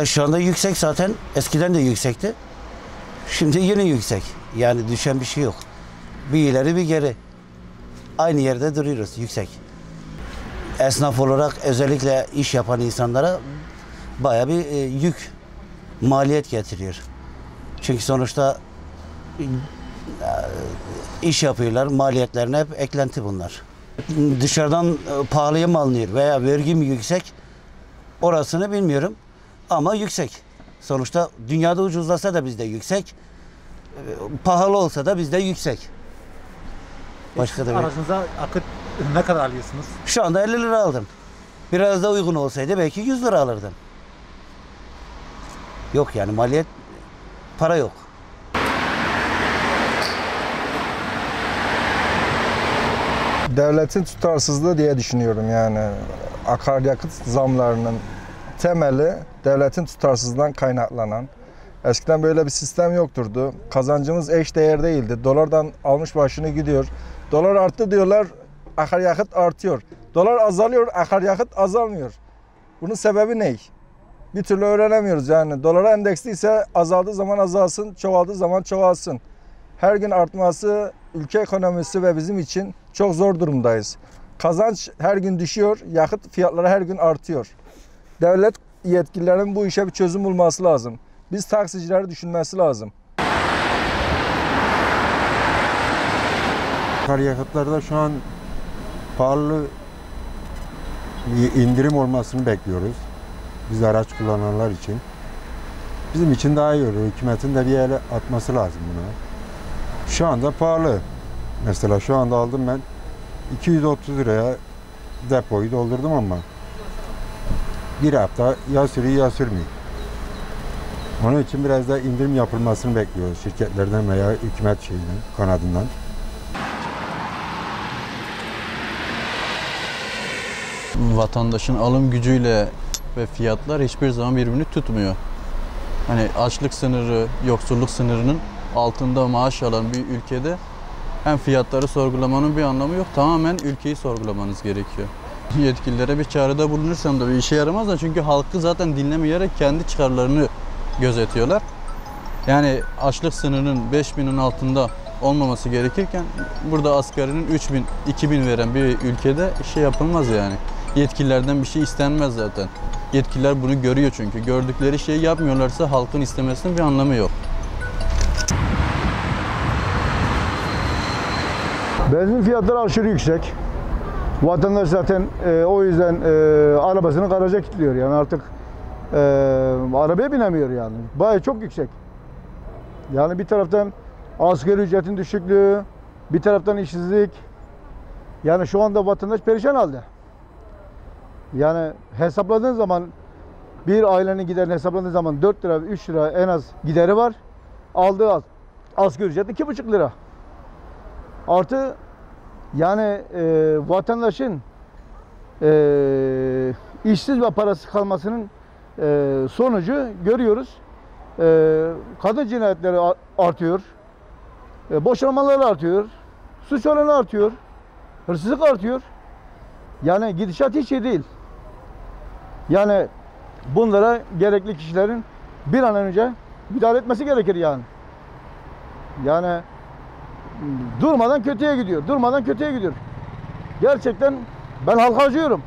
Şu anda yüksek zaten. Eskiden de yüksekti. Şimdi yine yüksek. Yani düşen bir şey yok. Bir ileri bir geri. Aynı yerde duruyoruz, yüksek. Esnaf olarak özellikle iş yapan insanlara bayağı bir yük, maliyet getiriyor. Çünkü sonuçta iş yapıyorlar, maliyetlerine hep eklenti bunlar. Dışarıdan pahalıya mı alınıyor veya vergi mi yüksek, orasını bilmiyorum ama yüksek. Sonuçta dünyada ucuzlasa da bizde yüksek, pahalı olsa da bizde yüksek. Başka da aracınıza akıt ne kadar alıyorsunuz? Şu anda 50 lira aldım. Biraz da uygun olsaydı belki 100 lira alırdım. Yok yani maliyet, para yok. Devletin tutarsızlığı diye düşünüyorum yani. Akaryakıt zamlarının temeli devletin tutarsızlığından kaynaklanan. Eskiden böyle bir sistem yokturdu. Kazancımız eş değer değildi. Dolardan almış başını gidiyor. Dolar arttı diyorlar, akaryakıt artıyor. Dolar azalıyor, akaryakıt azalmıyor. Bunun sebebi ne? Bir türlü öğrenemiyoruz yani. Dolara endeksliyse azaldığı zaman azalsın, çoğaldığı zaman çoğalsın. Her gün artması ülke ekonomisi ve bizim için çok zor durumdayız. Kazanç her gün düşüyor, yakıt fiyatları her gün artıyor. Devlet yetkililerinin bu işe bir çözüm bulması lazım. Biz taksicileri düşünmesi lazım. Akaryakıtlarda şu an pahalı bir indirim olmasını bekliyoruz. Biz araç kullananlar için. Bizim için daha iyi olur. Hükümetin de bir yere atması lazım buna. Şu anda pahalı. Mesela şu anda aldım ben 230 liraya depoyu doldurdum ama bir hafta ya sürüyor ya sürmüyor. Onun için biraz da indirim yapılmasını bekliyoruz şirketlerden veya hükümet kanadından. Vatandaşın alım gücüyle ve fiyatlar hiçbir zaman birbirini tutmuyor. Hani açlık sınırı, yoksulluk sınırının altında maaş alan bir ülkede hem fiyatları sorgulamanın bir anlamı yok. Tamamen ülkeyi sorgulamanız gerekiyor. Yetkililere bir çağrıda bulunursam da bir işe yaramaz da çünkü halkı zaten dinlemeyerek kendi çıkarlarını gözetiyorlar. Yani açlık sınırının 5.000'in altında olmaması gerekirken burada asgarinin 3.000, 2.000 veren bir ülkede şey yapılmaz yani. Yetkililerden bir şey istenmez zaten. Yetkililer bunu görüyor çünkü. Gördükleri şeyi yapmıyorlarsa halkın istemesinin bir anlamı yok. Benzin fiyatları aşırı yüksek. Vatandaş zaten o yüzden arabasını garaja kilitliyor yani artık arabaya binemiyor yani. Bayağı çok yüksek. Yani bir taraftan asgari ücretin düşüklüğü, bir taraftan işsizlik. Yani şu anda vatandaş perişan halde. Yani hesapladığın zaman bir ailenin giderini hesapladığın zaman 4 lira, 3 lira en az gideri var. Aldığı asgari ücret 2,5 lira. Artı yani vatandaşın işsiz ve parası kalmasının sonucu görüyoruz. Kadın cinayetleri artıyor. Boşanmalar artıyor. Suç oranı artıyor. Hırsızlık artıyor. Yani gidişat hiç iyi değil. Yani bunlara gerekli kişilerin bir an önce müdahale etmesi gerekir yani. Yani durmadan kötüye gidiyor. Durmadan kötüye gidiyor. Gerçekten ben halka acıyorum.